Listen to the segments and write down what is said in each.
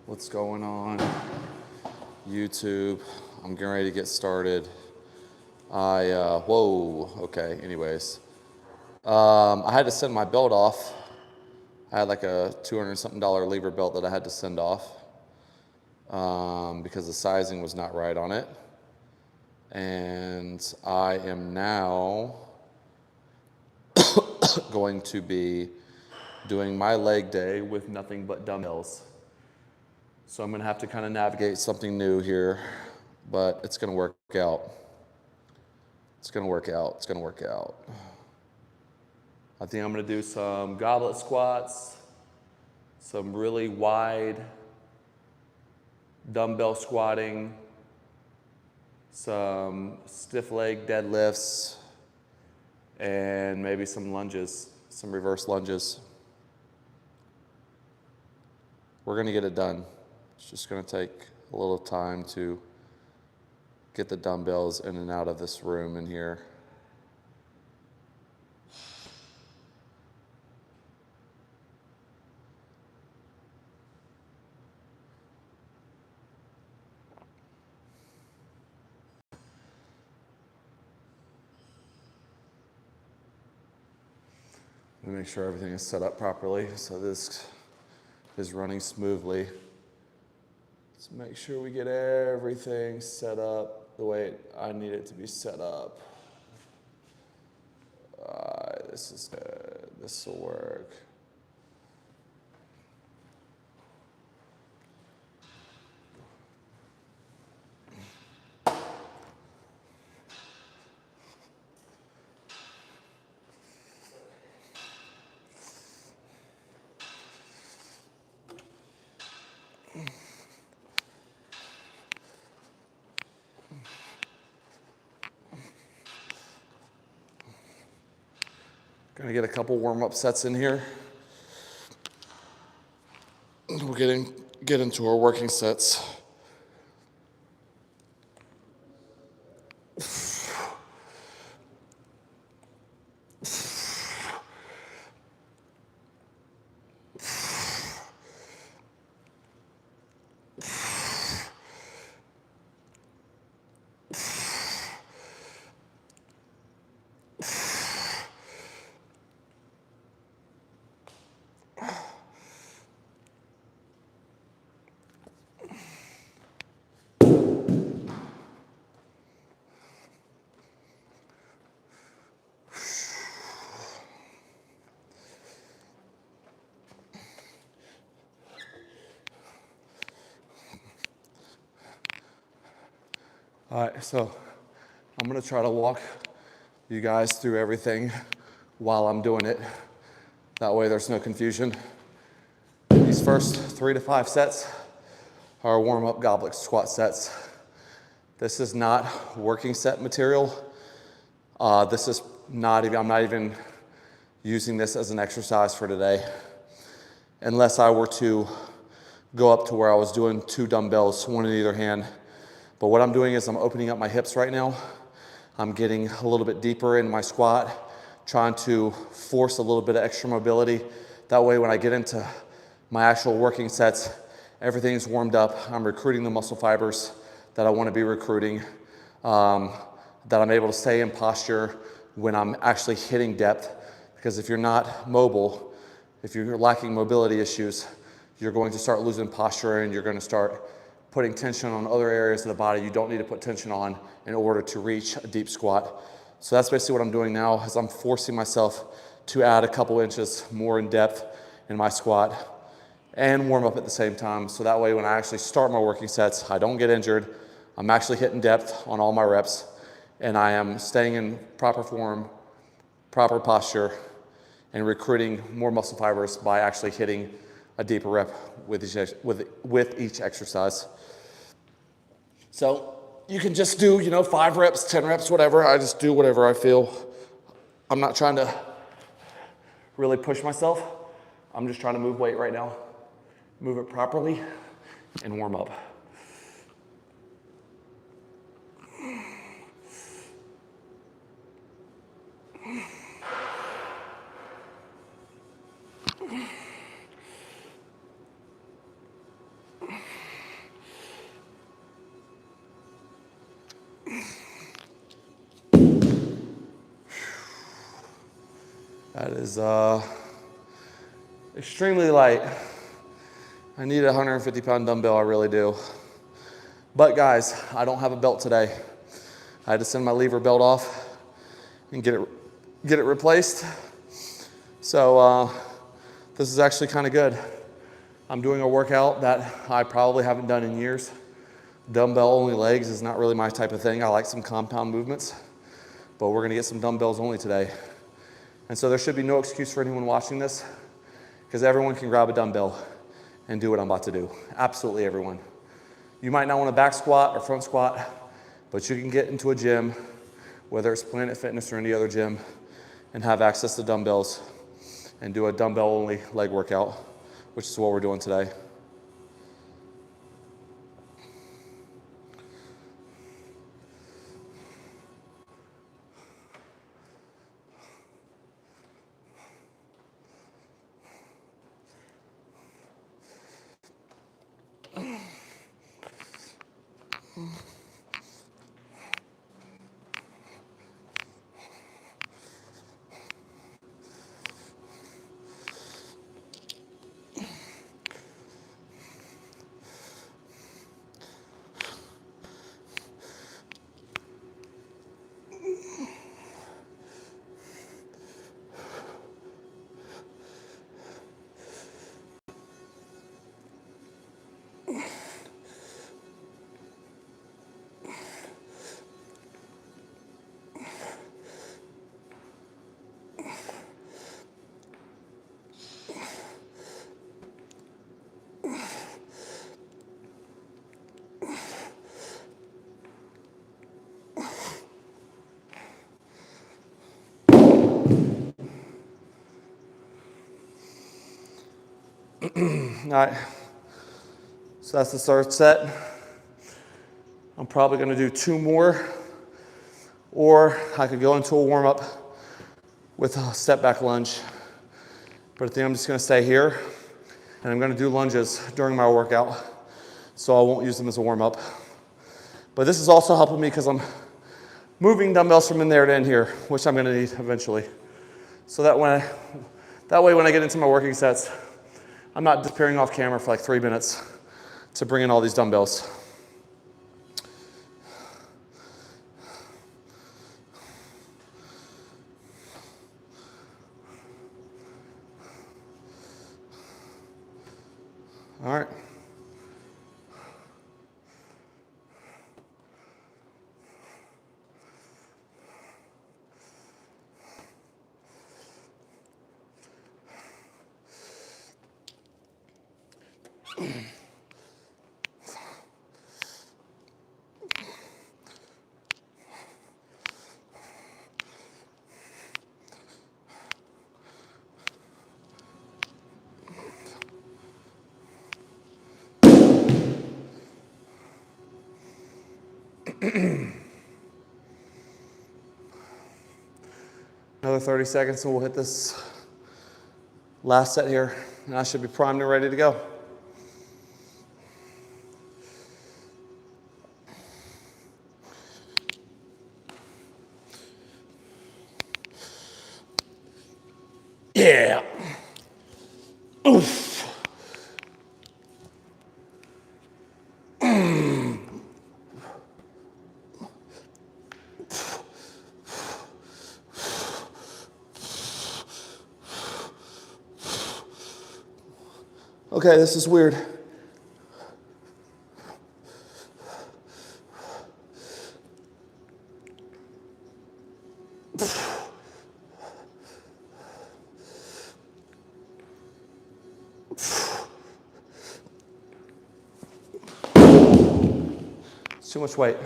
What's going on? YouTube. I'm getting ready to get started. Whoa, okay, anyways. I had to send my belt off. I had like a $200 something lever belt that I had to send off because the sizing was not right on it. And I am now going to be doing my leg day with nothing but dumbbells. So I'm going to have to kind of navigate something new here, but it's going to work out. It's going to work out. It's going to work out. I think I'm going to do some goblet squats, some really wide dumbbell squatting, some stiff leg deadlifts, and maybe some lunges, some reverse lunges. We're going to get it done. It's just going to take a little time to get the dumbbells in and out of this room in here. Let me make sure everything is set up properly so this is running smoothly. Let's make sure we get everything set up the way I need it to be set up. This is good. This will work. Gonna get a couple warm-up sets in here. We'll get into our working sets. All right, so I'm gonna try to walk you guys through everything while I'm doing it. That way there's no confusion. These first 3 to 5 sets are warm-up goblet squat sets. This is not working set material. This is not even, I'm not even using this as an exercise for today. Unless I were to go up to where I was doing 2 dumbbells, one in either hand. But what I'm doing is I'm opening up my hips right now. I'm getting a little bit deeper in my squat, trying to force a little bit of extra mobility. That way when I get into my actual working sets, everything's warmed up. I'm recruiting the muscle fibers that I want to be recruiting, that I'm able to stay in posture when I'm actually hitting depth. Because if you're not mobile, if you're lacking mobility issues, you're going to start losing posture and you're going to start putting tension on other areas of the body you don't need to put tension on in order to reach a deep squat. So that's basically what I'm doing now, is I'm forcing myself to add a couple inches more in depth in my squat and warm up at the same time. So that way when I actually start my working sets, I don't get injured. I'm actually hitting depth on all my reps and I am staying in proper form, proper posture, and recruiting more muscle fibers by actually hitting a deeper rep with each exercise. So you can just do, 5 reps, 10 reps, whatever. I just do whatever I feel. I'm not trying to really push myself. I'm just trying to move weight right now. Move it properly and warm up. is extremely light. I need a 150-pound dumbbell, I really do. But guys, I don't have a belt today. I had to send my lever belt off and get it replaced. So this is actually kind of good. I'm doing a workout that I probably haven't done in years. Dumbbell only legs is not really my type of thing. I like some compound movements, but we're gonna get some dumbbells only today. And so there should be no excuse for anyone watching this, because everyone can grab a dumbbell and do what I'm about to do. Absolutely everyone. You might not want a back squat or front squat, but you can get into a gym, whether it's Planet Fitness or any other gym, and have access to dumbbells and do a dumbbell only leg workout, which is what we're doing today. All right, so that's the third set. I'm probably gonna do 2 more, or I could go into a warm up with a step back lunge. But I think I'm just gonna stay here, and I'm gonna do lunges during my workout, so I won't use them as a warm up. But this is also helping me because I'm moving dumbbells from in there to in here, which I'm gonna need eventually. So that way when I get into my working sets, I'm not disappearing off camera for like 3 minutes to bring in all these dumbbells. All right. Another 30 seconds and we'll hit this last set here, and I should be primed and ready to go. Yeah. Oof. Okay, this is weird. It's too much weight.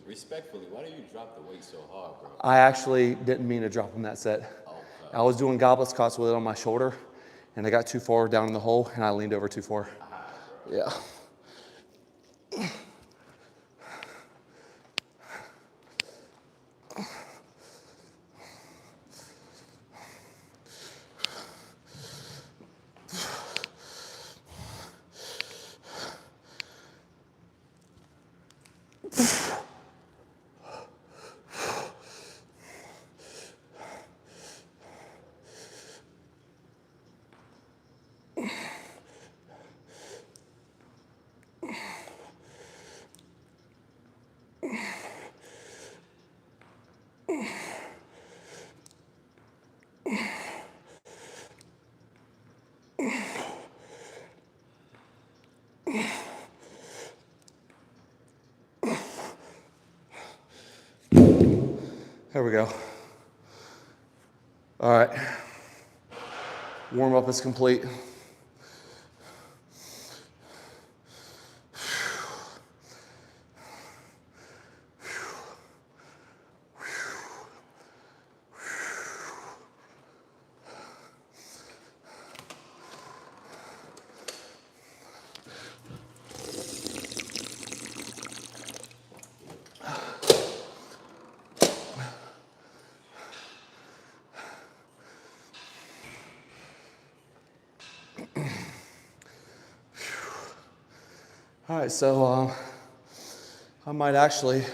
Respectfully, why do you drop the weight so hard, bro? I actually didn't mean to drop them that set. Okay. I was doing goblet squats with it on my shoulder, and I got too far down in the hole, and I leaned over too far. Yeah. There we go. All right. Warm up is complete. All right, so I might actually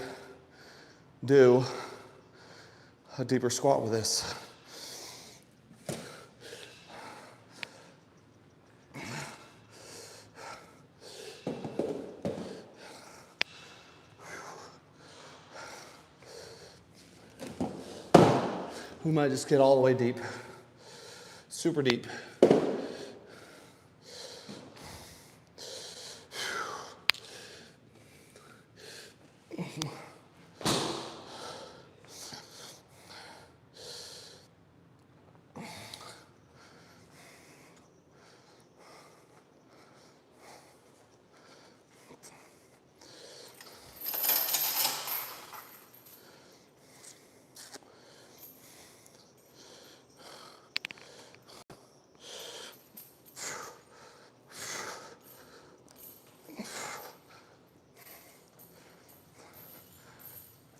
do a deeper squat with this. We might just get all the way deep, super deep.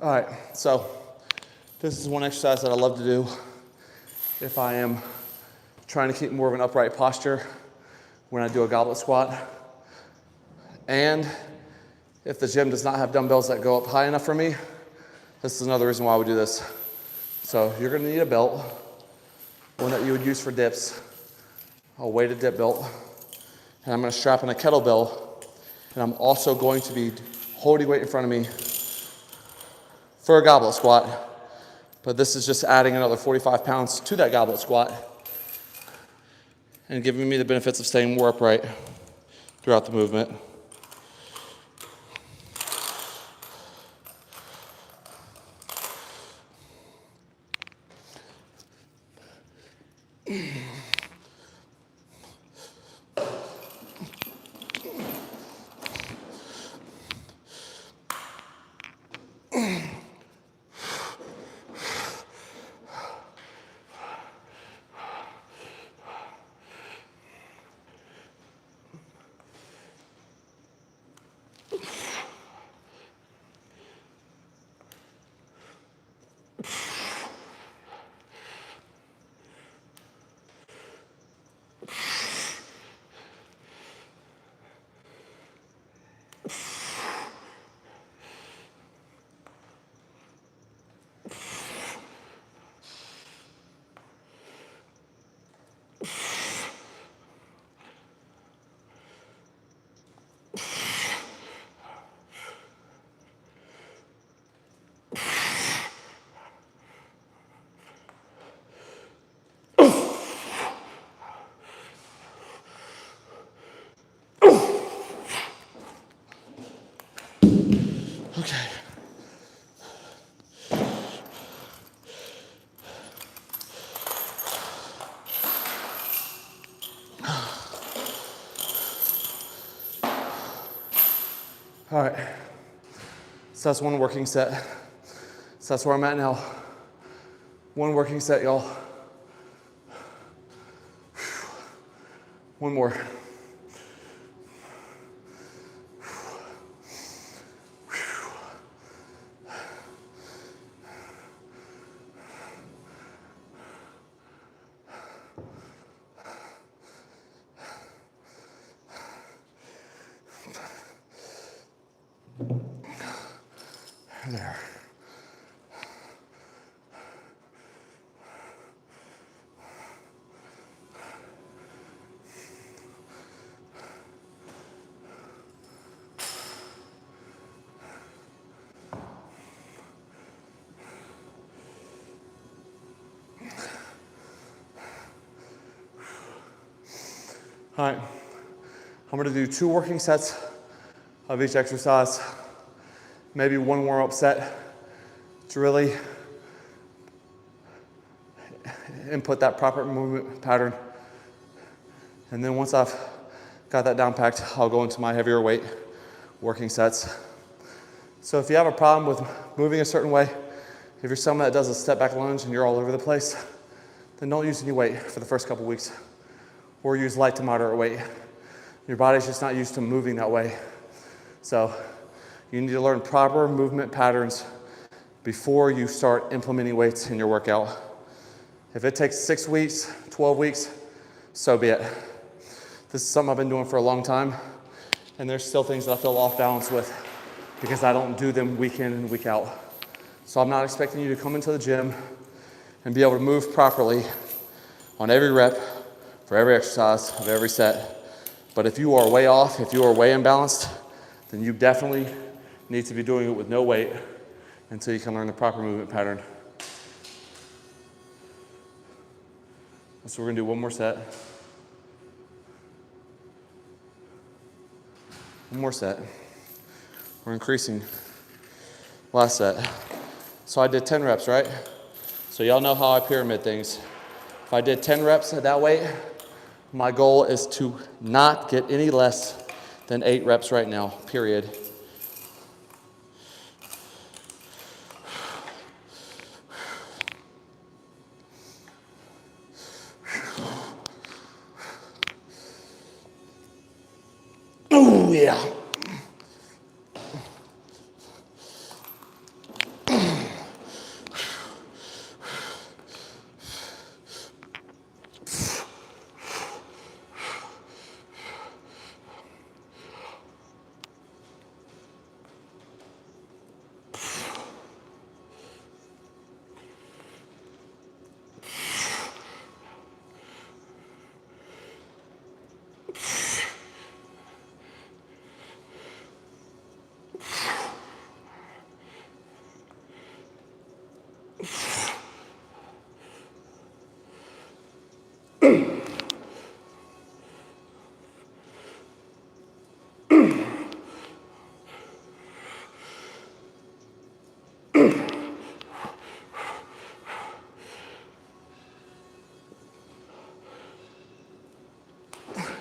All right, so this is one exercise that I love to do if I am trying to keep more of an upright posture when I do a goblet squat. And if the gym does not have dumbbells that go up high enough for me, this is another reason why we do this. So you're gonna need a belt, one that you would use for dips, a weighted dip belt, and I'm gonna strap in a kettlebell, and I'm also going to be holding weight in front of me for a goblet squat, but this is just adding another 45 pounds to that goblet squat and giving me the benefits of staying more upright throughout the movement. Okay. All right, so that's one working set. So that's where I'm at now. One working set, y'all. One more. There. All right, I'm gonna do 2 working sets of each exercise, maybe 1 warm-up set to really input that proper movement pattern. And then once I've got that down packed, I'll go into my heavier weight working sets. So if you have a problem with moving a certain way, if you're someone that does a step back lunge and you're all over the place, then don't use any weight for the first couple weeks, or use light to moderate weight. Your body's just not used to moving that way. So you need to learn proper movement patterns before you start implementing weights in your workout. If it takes 6 weeks, 12 weeks, so be it. This is something I've been doing for a long time, and there's still things that I feel off balance with because I don't do them week in and week out. So I'm not expecting you to come into the gym and be able to move properly on every rep for every exercise of every set. But if you are way off, if you are way imbalanced, then you definitely need to be doing it with no weight until you can learn the proper movement pattern. So we're gonna do 1 more set. 1 more set. We're increasing. Last set. So I did 10 reps, right? So y'all know how I pyramid things. If I did 10 reps at that weight, my goal is to not get any less than 8 reps right now, period. Oh, yeah.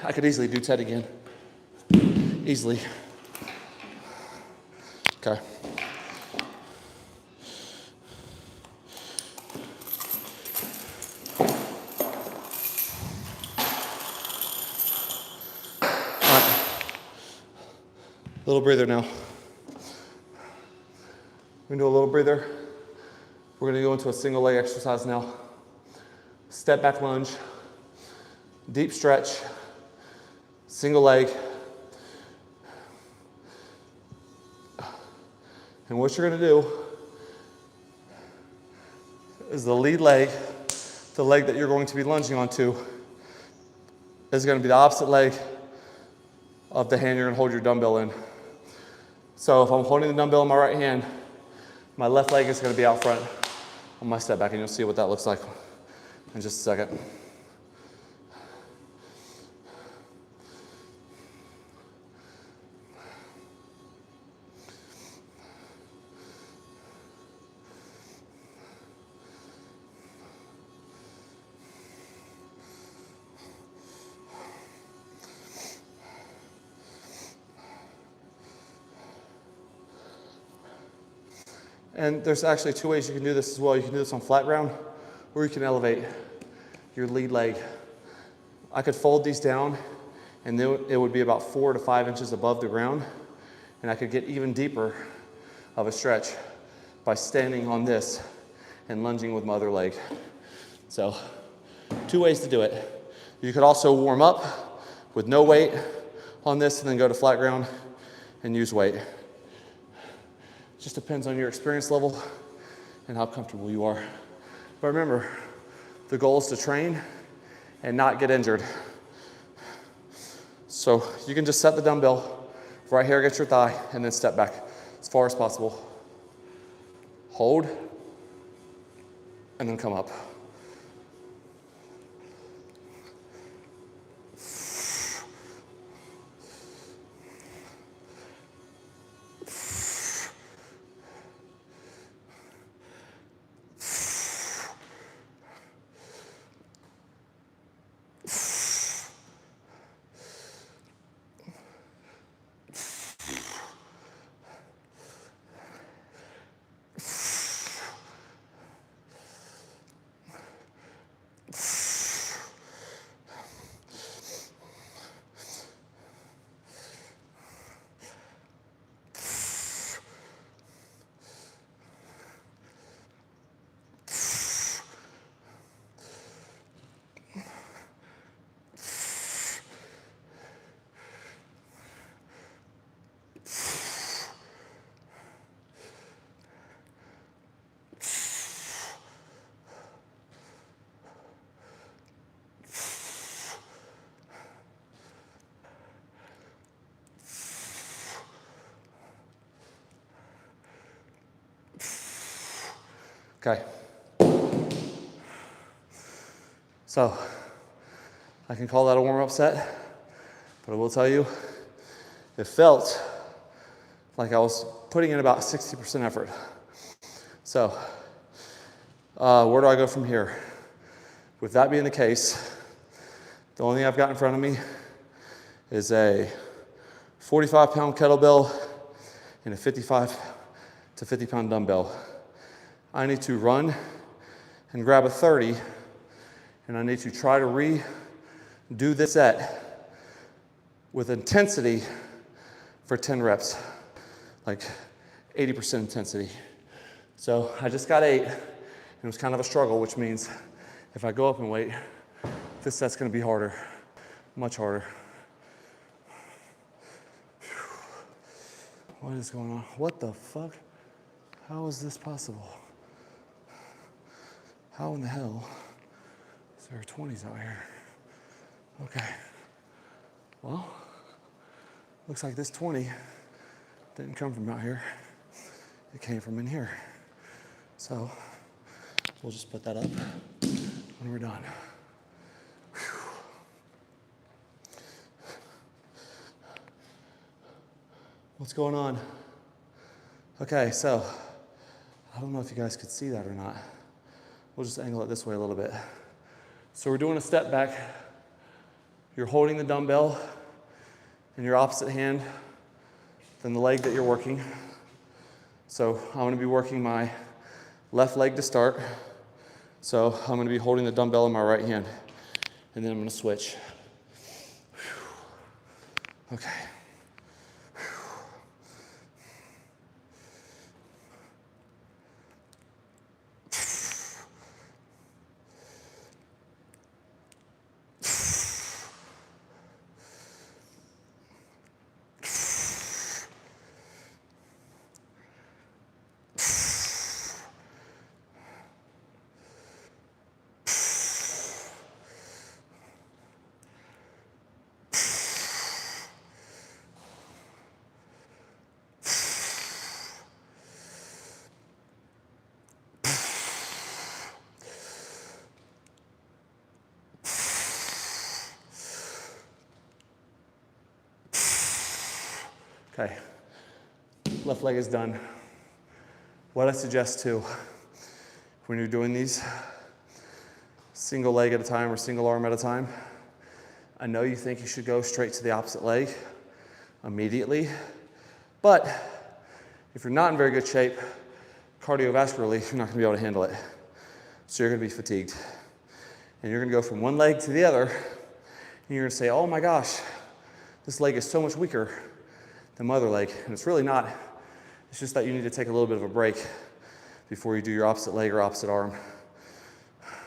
I could easily do 10 again. Easily. Okay. All right. Little breather now. We're gonna do a little breather. We're gonna go into a single leg exercise now. Step back lunge, deep stretch, single leg. And what you're gonna do is the lead leg, the leg that you're going to be lunging onto, is gonna be the opposite leg of the hand you're gonna hold your dumbbell in. So if I'm holding the dumbbell in my right hand, my left leg is gonna be out front on my step back, and you'll see what that looks like in just a second. And there's actually 2 ways you can do this as well. You can do this on flat ground, or you can elevate your lead leg. I could fold these down, and then it would be about 4 to 5 inches above the ground, and I could get even deeper of a stretch by standing on this and lunging with my other leg. So 2 ways to do it. You could also warm up with no weight on this and then go to flat ground and use weight. Just depends on your experience level and how comfortable you are. But remember, the goal is to train and not get injured. So you can just set the dumbbell right here against your thigh and then step back as far as possible. Hold, and then come up. Okay. So I can call that a warm-up set, but I will tell you, it felt like I was putting in about 60% effort. So where do I go from here? With that being the case, the only thing I've got in front of me is a 45-pound kettlebell and a 55 to 50-pound dumbbell. I need to run and grab a 30, and I need to try to redo this set with intensity for 10 reps, like 80% intensity. So I just got 8, and it was kind of a struggle, which means if I go up in weight, this set's gonna be harder, much harder. What is going on? What the fuck? How is this possible? How in the hell is there 20s out here? Okay. Well, looks like this 20 didn't come from out here. It came from in here. So we'll just put that up when we're done. Whew. What's going on? Okay, so I don't know if you guys could see that or not. We'll just angle it this way a little bit. So we're doing a step back. You're holding the dumbbell in your opposite hand than the leg that you're working. So I'm going to be working my left leg to start. So I'm going to be holding the dumbbell in my right hand, and then I'm going to switch. Okay. Okay, left leg is done. What I suggest too, when you're doing these, single leg at a time or single arm at a time, I know you think you should go straight to the opposite leg immediately, but if you're not in very good shape, cardiovascularly, you're not gonna be able to handle it. So you're gonna be fatigued. And you're gonna go from one leg to the other, and you're gonna say, oh my gosh, this leg is so much weaker than my other leg. And it's really not. It's just that you need to take a little bit of a break before you do your opposite leg or opposite arm.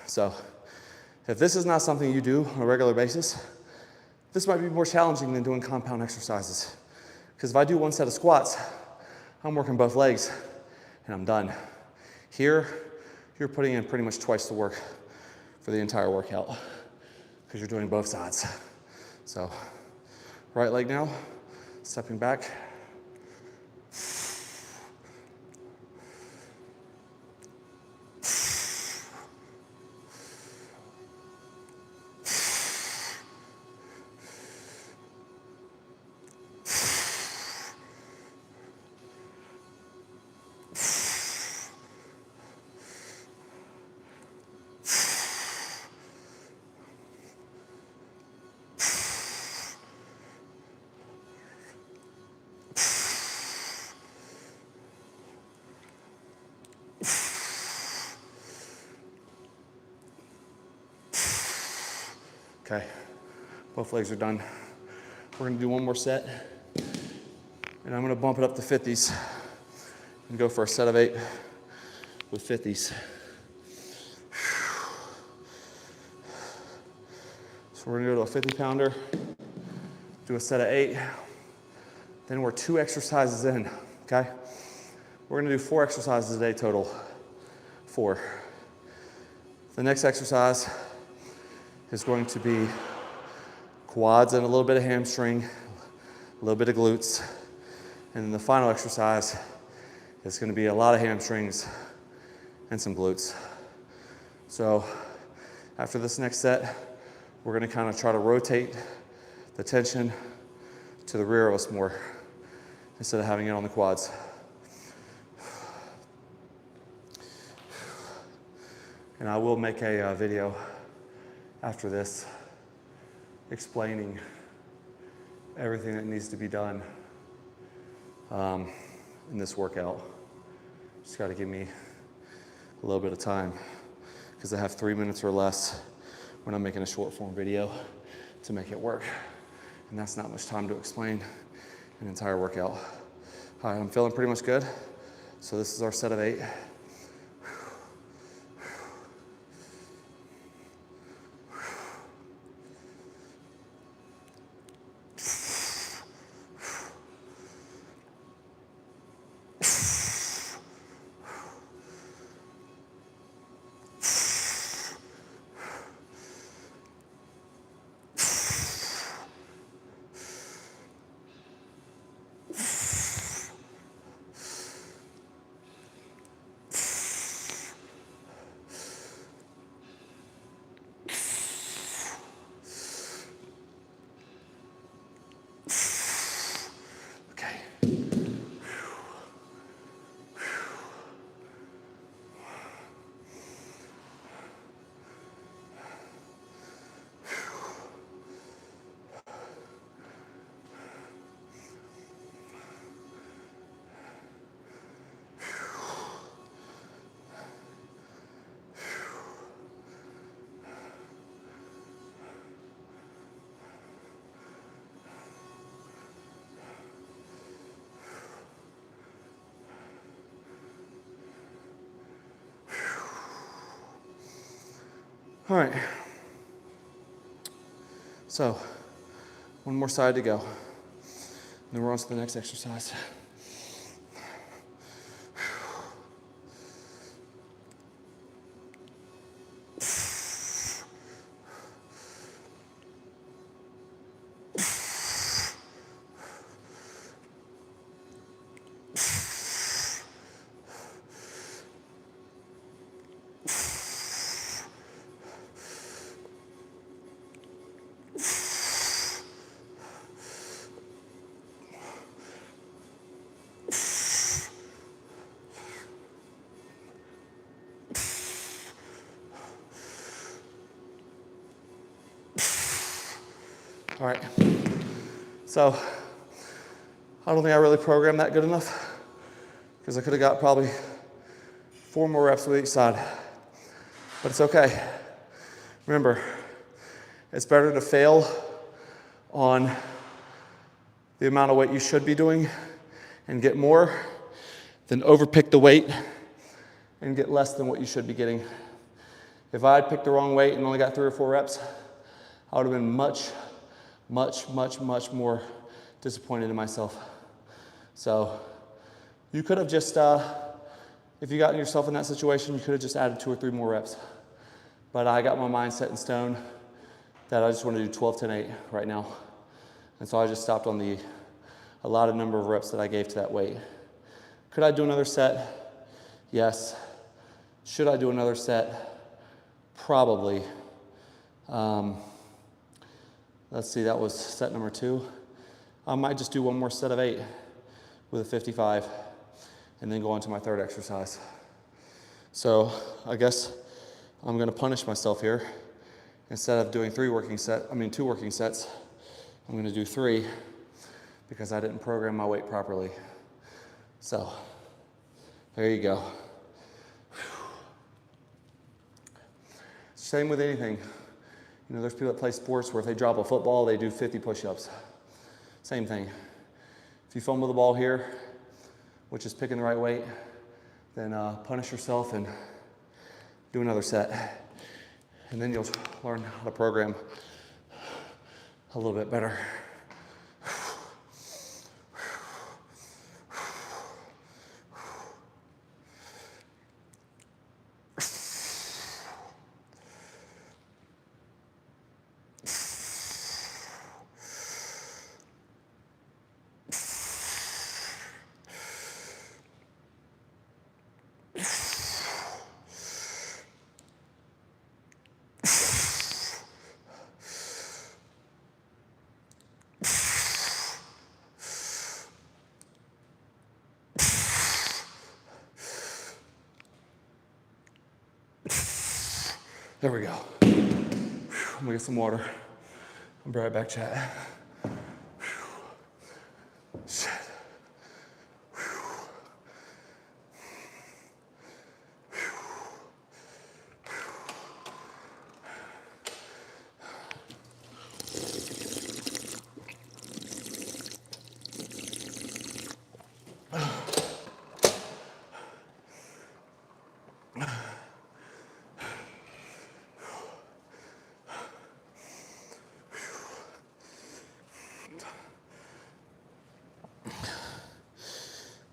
So if this is not something you do on a regular basis, this might be more challenging than doing compound exercises. Because if I do one set of squats, I'm working both legs and I'm done. Here, you're putting in pretty much twice the work for the entire workout because you're doing both sides. So right leg now, stepping back. Okay, both legs are done. We're gonna do one more set, and I'm gonna bump it up to 50s and go for a set of 8 with 50s. So we're gonna go to a 50-pounder, do a set of 8, then we're 2 exercises in, okay? We're gonna do 4 exercises a day total, 4. The next exercise is going to be quads and a little bit of hamstring, a little bit of glutes. And then the final exercise is going to be a lot of hamstrings and some glutes. So after this next set, we're gonna kind of try to rotate the tension to the rear of us more instead of having it on the quads. And I will make a video after this explaining everything that needs to be done in this workout. Just got to give me a little bit of time because I have 3 minutes or less when I'm making a short form video to make it work. And that's not much time to explain an entire workout. All right, I'm feeling pretty much good. So this is our set of 8. All right, so one more side to go. And then we're on to the next exercise. All right, so I don't think I really programmed that good enough because I could have got probably 4 more reps with each side, but it's okay. Remember, it's better to fail on the amount of weight you should be doing and get more than overpick the weight and get less than what you should be getting. If I had picked the wrong weight and only got 3 or 4 reps, I would have been much more disappointed in myself. So you could have just, if you gotten yourself in that situation, you could have just added 2 or 3 more reps. But I got my mind set in stone that I just want to do 12, 10, 8 right now. And so I just stopped on the allotted number of reps that I gave to that weight. Could I do another set? Yes. Should I do another set? Probably. Let's see, that was set number 2. I might just do one more set of 8 with a 55 and then go on to my third exercise. So I guess I'm gonna punish myself here. Instead of doing 2 working sets, I'm gonna do 3 because I didn't program my weight properly. So there you go. Same with anything. You know, there's people that play sports where if they drop a football, they do 50 push-ups. Same thing. If you fumble the ball here, which is picking the right weight, then punish yourself and do another set. And then you'll learn how to program a little bit better. There we go. I'm gonna get some water. I'll be right back, chat. Shit.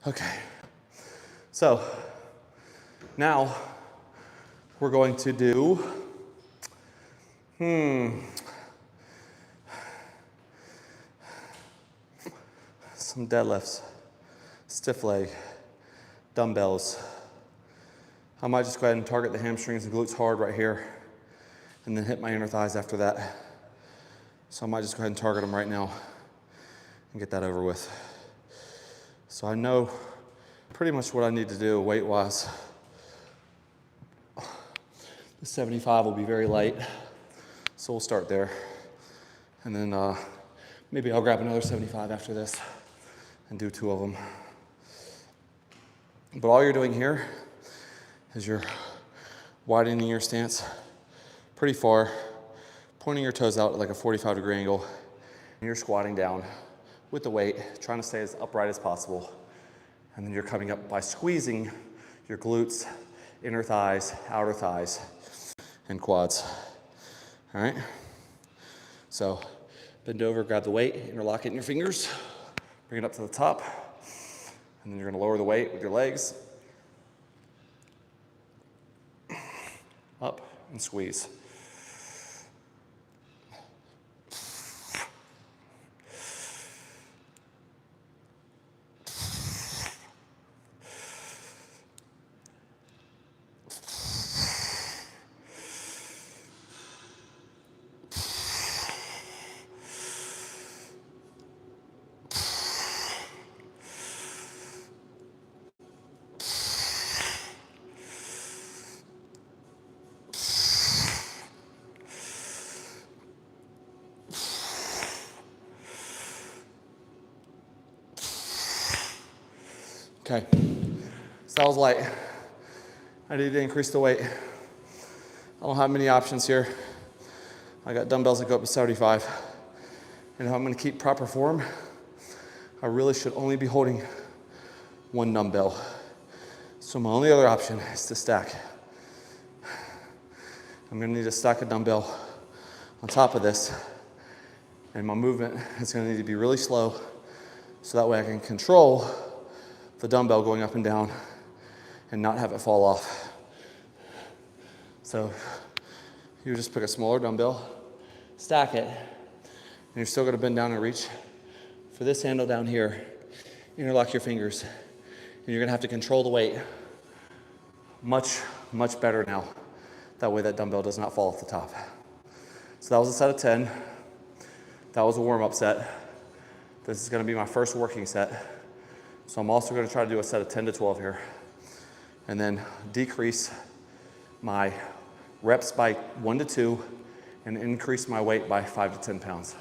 Okay, so now we're going to do, some deadlifts, stiff leg, dumbbells. I might just go ahead and target the hamstrings and glutes hard right here and then hit my inner thighs after that. So I might just go ahead and target them right now and get that over with. So I know pretty much what I need to do weight-wise. The 75 will be very light, so we'll start there. And then maybe I'll grab another 75 after this and do 2 of them. But all you're doing here is you're widening your stance pretty far, pointing your toes out at like a 45-degree angle, and you're squatting down with the weight, trying to stay as upright as possible. And then you're coming up by squeezing your glutes, inner thighs, outer thighs, and quads. All right? So bend over, grab the weight, interlock it in your fingers, bring it up to the top, and then you're gonna lower the weight with your legs, up and squeeze. Okay, so that was light. I need to increase the weight. I don't have many options here. I got dumbbells that go up to 75. And if I'm gonna keep proper form, I really should only be holding 1 dumbbell. So my only other option is to stack. I'm gonna need to stack a dumbbell on top of this. And my movement is gonna need to be really slow so that way I can control the dumbbell going up and down and not have it fall off. So you just pick a smaller dumbbell, stack it, and you're still gonna bend down and reach for this handle down here. Interlock your fingers, and you're gonna have to control the weight much, much better now. That way that dumbbell does not fall off the top. So that was a set of 10. That was a warm-up set. This is gonna be my first working set. So I'm also gonna try to do a set of 10 to 12 here, and then decrease my reps by 1 to 2 and increase my weight by 5 to 10 pounds.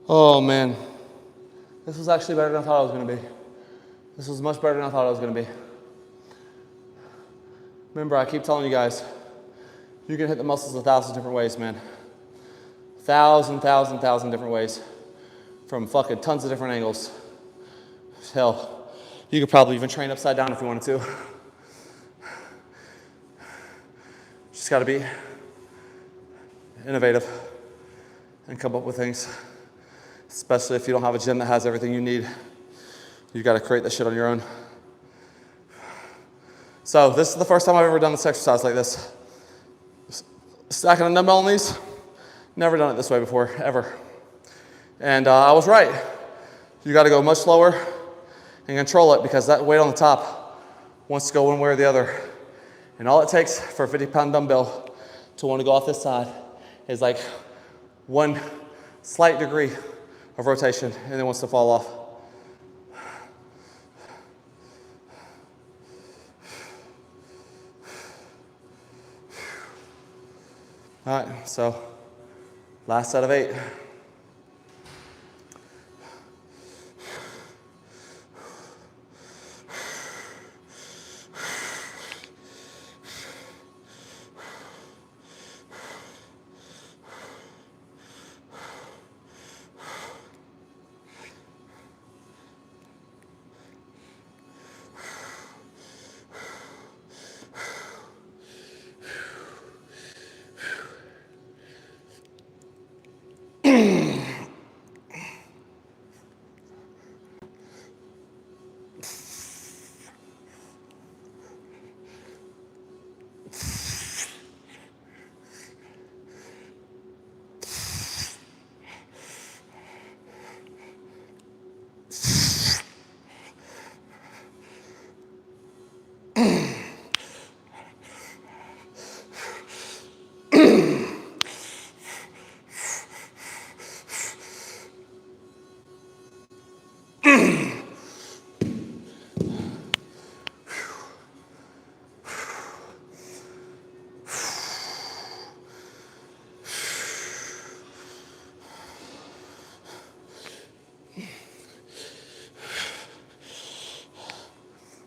Oh man, this was actually better than I thought it was gonna be. This was much better than I thought it was gonna be. Remember, I keep telling you guys, you can hit the muscles 1,000 different ways, man. 1,000 different ways. From fucking tons of different angles. Hell, you could probably even train upside down if you wanted to. Just gotta be innovative and come up with things. Especially if you don't have a gym that has everything you need. You gotta create that shit on your own. So this is the first time I've ever done this exercise like this. Stacking a dumbbell on these, never done it this way before, ever. And I was right. You gotta go much slower and control it because that weight on the top wants to go one way or the other. And all it takes for a 50-pound dumbbell to want to go off this side is like one slight degree of rotation and then wants to fall off. All right, so last set of 8.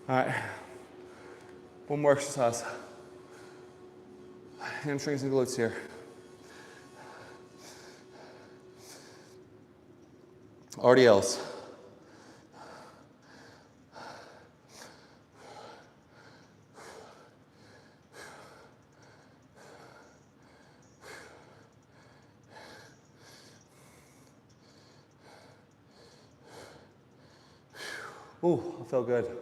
All right, one more exercise. Hamstrings and glutes here. RDLs. Ooh, I feel good.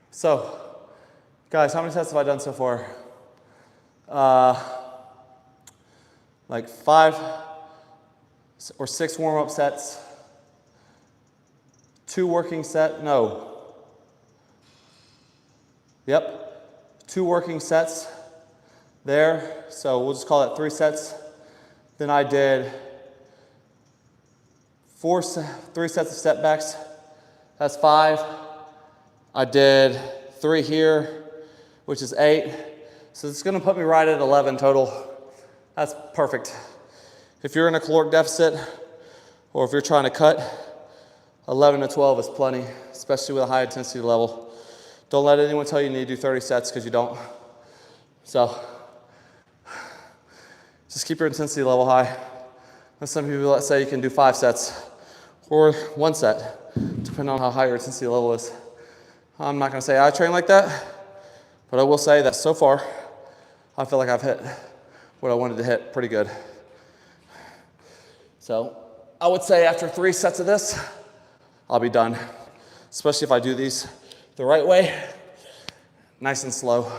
So, guys, how many sets have I done so far? Like 5 or 6 warm-up sets. 2 working set, no. Yep, 2 working sets there. So we'll just call that 3 sets. Then I did 3 sets of step backs. That's 5. I did 3 here, which is 8. So it's gonna put me right at 11 total. That's perfect. If you're in a caloric deficit or if you're trying to cut, 11 to 12 is plenty, especially with a high intensity level. Don't let anyone tell you need to do 30 sets because you don't. So just keep your intensity level high. There's some people that say you can do 5 sets or 1 set, depending on how high your intensity level is. I'm not gonna say I train like that, but I will say that so far, I feel like I've hit what I wanted to hit pretty good. So I would say after 3 sets of this, I'll be done. Especially if I do these the right way, nice and slow.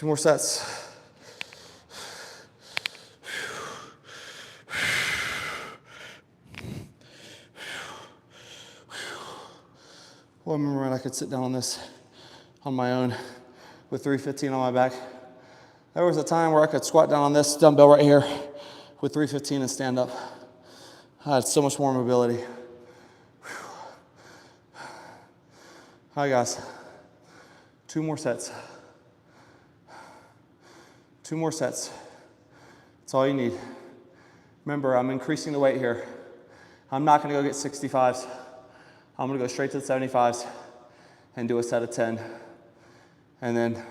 2 more sets. Well, I remember when I could sit down on this on my own with 315 on my back. There was a time where I could squat down on this dumbbell right here with 315 and stand up. I had so much more mobility. All right, guys. 2 more sets. 2 more sets. That's all you need. Remember, I'm increasing the weight here. I'm not gonna go get 65s. I'm gonna go straight to the 75s and do a set of 10. And then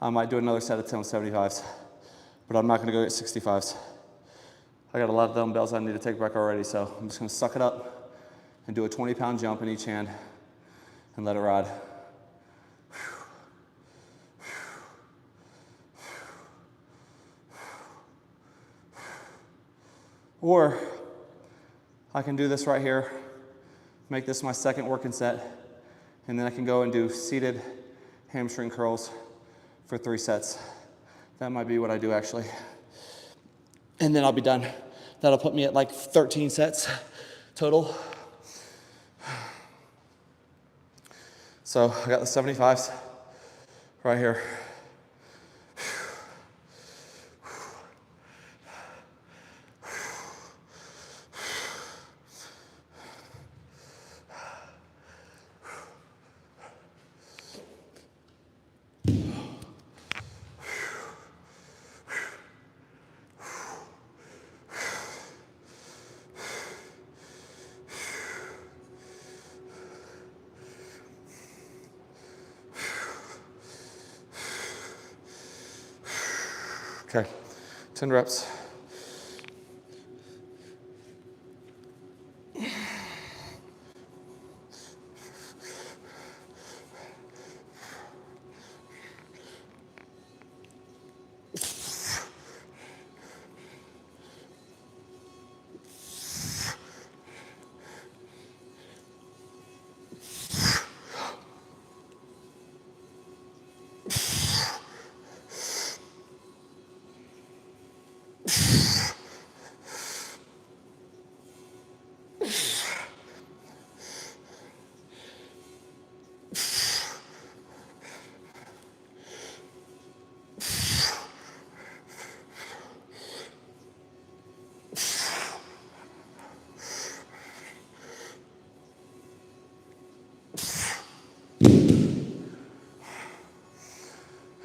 I might do another set of 10 with 75s. But I'm not gonna go get 65s. I got a lot of dumbbells I need to take back already, so I'm just gonna suck it up and do a 20-pound jump in each hand and let it ride. Or I can do this right here, make this my second working set, and then I can go and do seated hamstring curls for 3 sets. That might be what I do actually. And then I'll be done. That'll put me at like 13 sets total. So I got the 75s right here. Okay, 10 reps.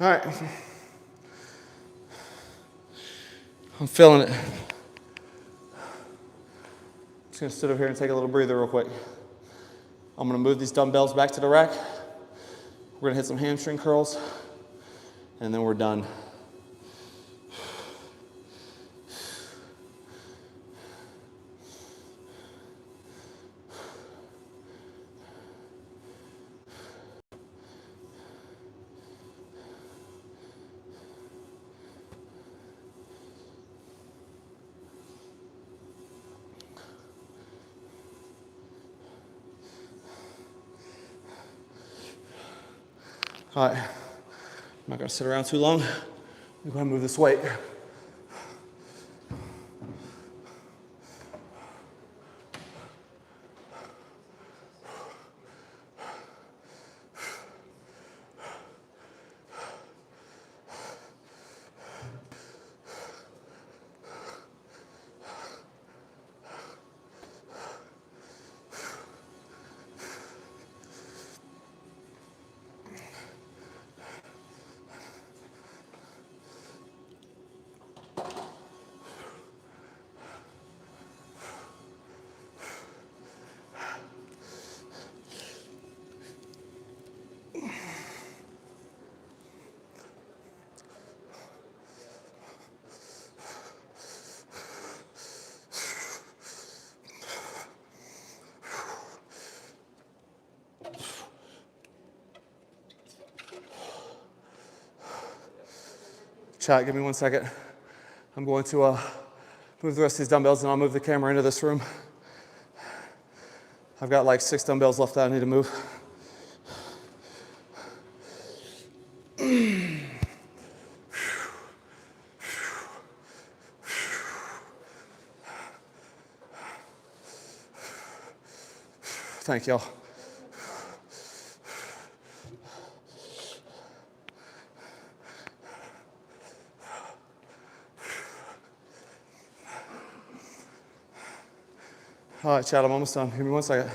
All right, I'm feeling it. Just gonna sit over here and take a little breather real quick. I'm gonna move these dumbbells back to the rack. We're gonna hit some hamstring curls, and then we're done. All right, I'm not gonna sit around too long. I'm gonna move this weight. Chat, give me 1 second. I'm going to move the rest of these dumbbells and I'll move the camera into this room. I've got like 6 dumbbells left that I need to move. Thank y'all. All right, Chad, I'm almost done. Give me 1 second.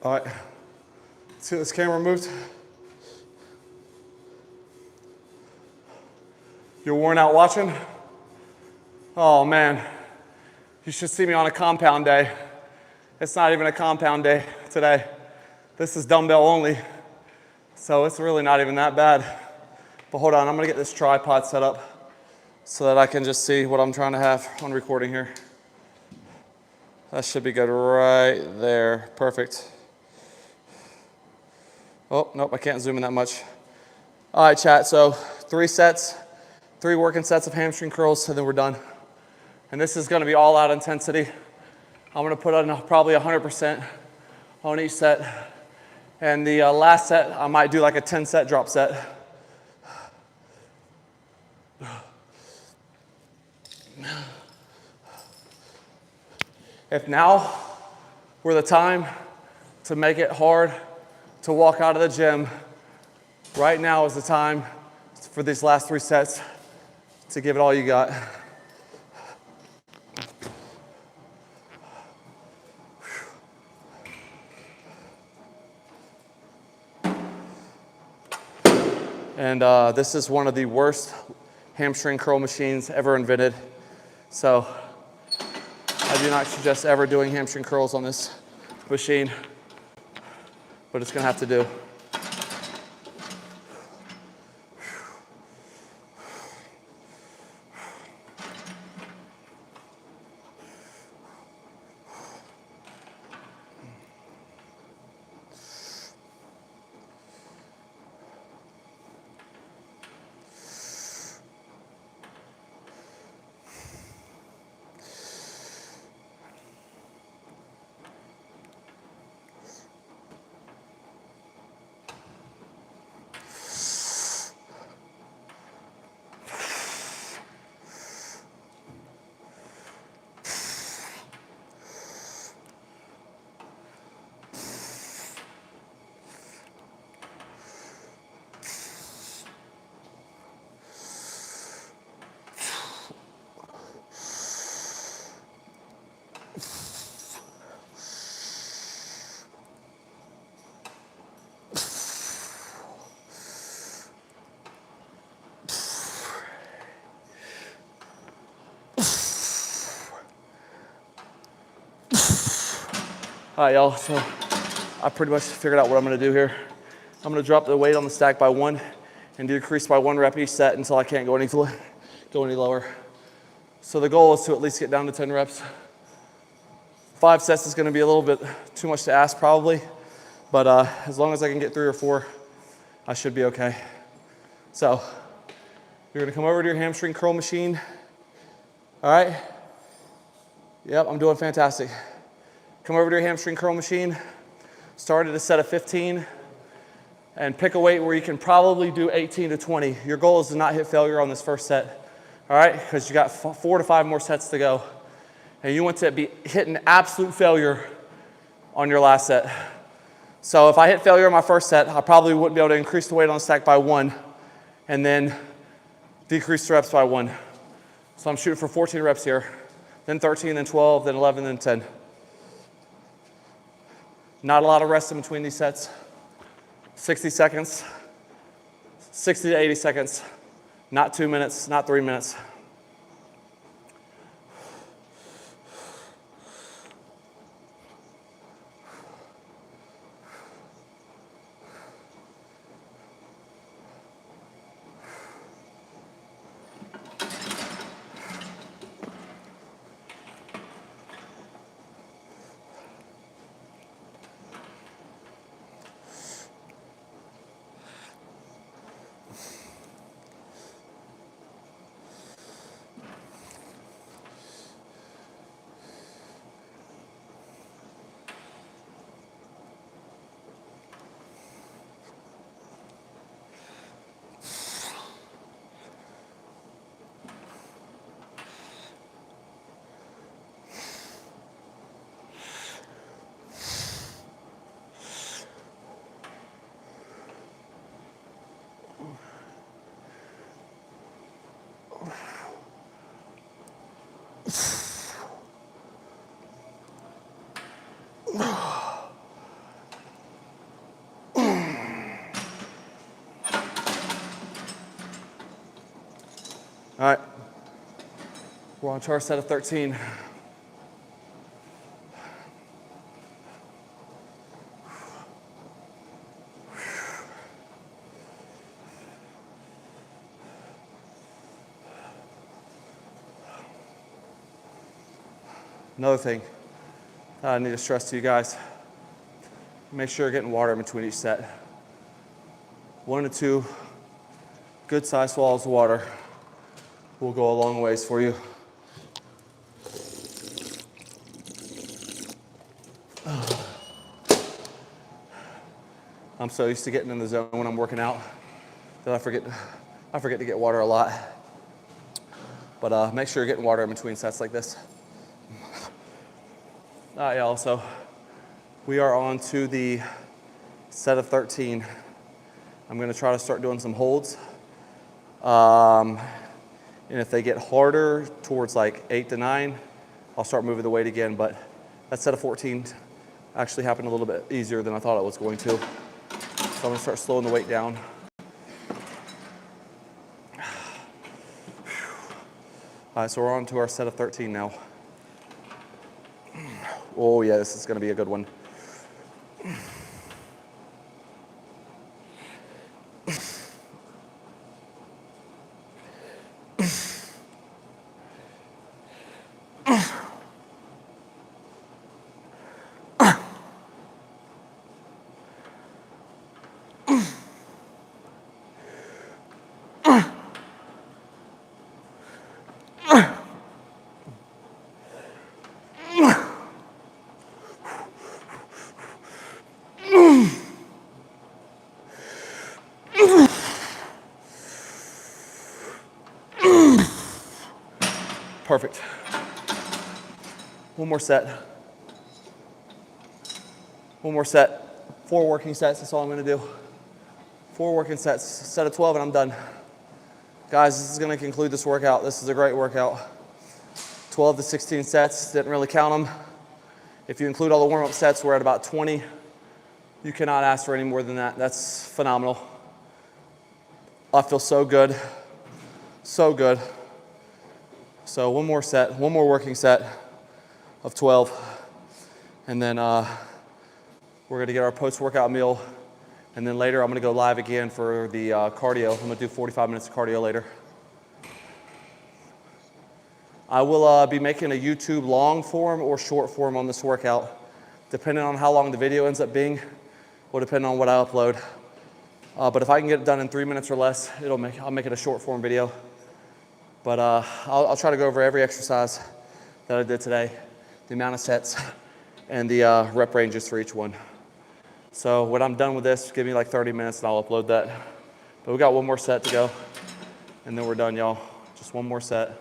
All right, let's get this camera moved. You're worn out watching? Oh man, you should see me on a compound day. It's not even a compound day today. This is dumbbell only, so it's really not even that bad. But hold on, I'm gonna get this tripod set up so that I can just see what I'm trying to have on recording here. That should be good right there, perfect. Oh, nope, I can't zoom in that much. All right, chat, so 3 sets, 3 working sets of hamstring curls, and then we're done. And this is gonna be all out intensity. I'm gonna put on probably 100% on each set. And the last set, I might do like a 10-set drop set. If now were the time to make it hard to walk out of the gym, right now is the time for these last 3 sets to give it all you got. And this is one of the worst hamstring curl machines ever invented. So I do not suggest ever doing hamstring curls on this machine, but it's gonna have to do. All right, y'all, so I pretty much figured out what I'm gonna do here. I'm gonna drop the weight on the stack by 1 and decrease by 1 rep each set until I can't go any lower. So the goal is to at least get down to 10 reps. 5 sets is gonna be a little bit too much to ask probably, but as long as I can get 3 or 4, I should be okay. So you're gonna come over to your hamstring curl machine. All right? Yep, I'm doing fantastic. Come over to your hamstring curl machine. Start at a set of 15 and pick a weight where you can probably do 18 to 20. Your goal is to not hit failure on this first set, all right? Because you got 4 to 5 more sets to go. And you want to be hitting absolute failure on your last set. So if I hit failure on my first set, I probably wouldn't be able to increase the weight on the stack by 1 and then decrease the reps by 1. So I'm shooting for 14 reps here, then 13, then 12, then 11, then 10. Not a lot of rest in between these sets. 60 seconds, 60 to 80 seconds, not 2 minutes, not 3 minutes. All right, we're on to our set of 13. Another thing that I need to stress to you guys, make sure you're getting water in between each set. 1 to 2 good sized swallows of water will go a long ways for you. I'm so used to getting in the zone when I'm working out that I forget to get water a lot. But make sure you're getting water in between sets like this. Yeah, also, we are on to the set of 13. I'm gonna try to start doing some holds. And if they get harder towards like 8 to 9, I'll start moving the weight again. But that set of 14 actually happened a little bit easier than I thought it was going to. So I'm gonna start slowing the weight down. All right, so we're on to our set of 13 now. Oh yeah, this is gonna be a good one. Perfect. One more set. One more set. 4 working sets, that's all I'm gonna do. 4 working sets, set of 12 and I'm done. Guys, this is gonna conclude this workout. This is a great workout. 12 to 16 sets, didn't really count them. If you include all the warm-up sets, we're at about 20. You cannot ask for any more than that. That's phenomenal. I feel so good, so good. So one more set, one more working set of 12. And then we're gonna get our post-workout meal. And then later I'm gonna go live again for the cardio. I'm gonna do 45 minutes of cardio later. I will be making a YouTube long form or short form on this workout. Depending on how long the video ends up being, will depend on what I upload. But if I can get it done in 3 minutes or less, I'll make it a short form video. But I'll try to go over every exercise that I did today, the amount of sets, and the rep ranges for each one. So when I'm done with this, give me like 30 minutes and I'll upload that. But we got one more set to go, and then we're done, y'all. Just one more set.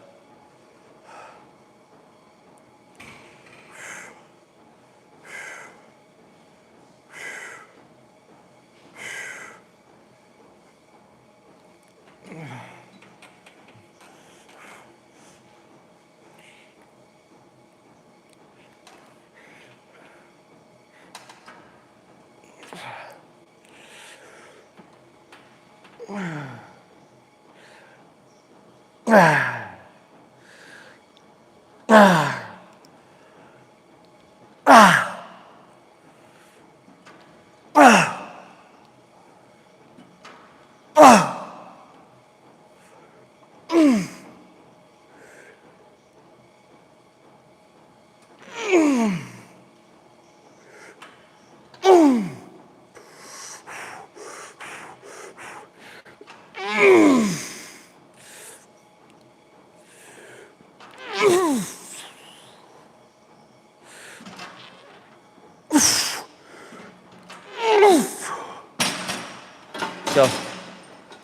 So,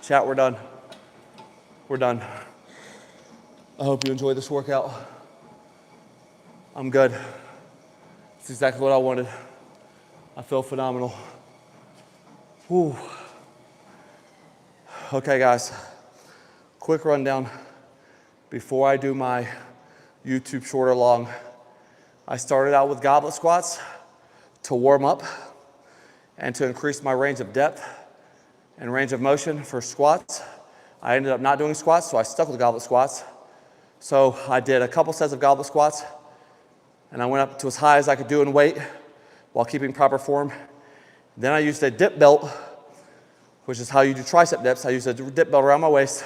chat, we're done. We're done. I hope you enjoyed this workout. I'm good. It's exactly what I wanted. I feel phenomenal. Whew. Okay, guys. Quick rundown before I do my YouTube short or long. I started out with goblet squats to warm up and to increase my range of depth and range of motion for squats. I ended up not doing squats, so I stuck with goblet squats. So I did a couple sets of goblet squats, and I went up to as high as I could do in weight while keeping proper form. Then I used a dip belt, which is how you do tricep dips. I used a dip belt around my waist.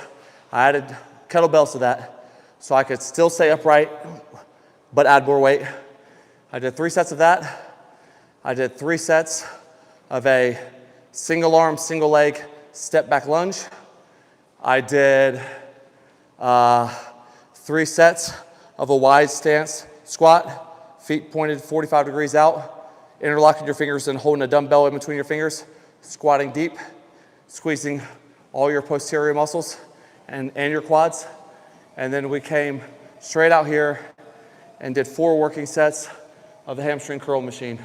I added kettlebells to that so I could still stay upright but add more weight. I did 3 sets of that. I did 3 sets of a single arm, single leg, step back lunge. I did 3 sets of a wide stance squat, feet pointed 45 degrees out, interlocking your fingers and holding a dumbbell in between your fingers, squatting deep, squeezing all your posterior muscles and your quads. And then we came straight out here and did 4 working sets of the hamstring curl machine.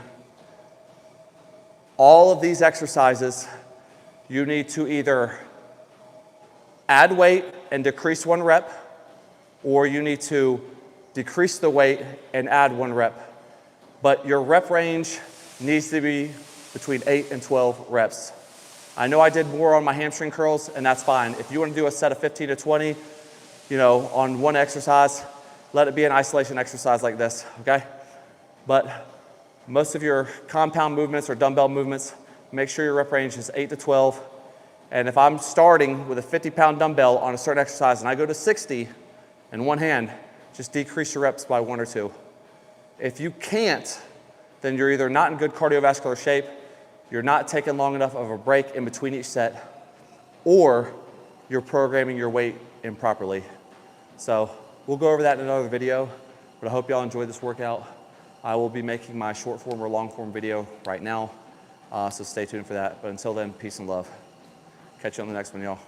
All of these exercises, you need to either add weight and decrease 1 rep, or you need to decrease the weight and add 1 rep. But your rep range needs to be between 8 and 12 reps. I know I did more on my hamstring curls, and that's fine. If you want to do a set of 15 to 20, on one exercise, let it be an isolation exercise like this, okay? But most of your compound movements or dumbbell movements, make sure your rep range is 8 to 12. And if I'm starting with a 50-pound dumbbell on a certain exercise and I go to 60 in one hand, just decrease your reps by 1 or 2. If you can't, then you're either not in good cardiovascular shape, you're not taking long enough of a break in between each set, or you're programming your weight improperly. So we'll go over that in another video, but I hope y'all enjoyed this workout. I will be making my short form or long form video right now, so stay tuned for that. But until then, peace and love. Catch you on the next one, y'all.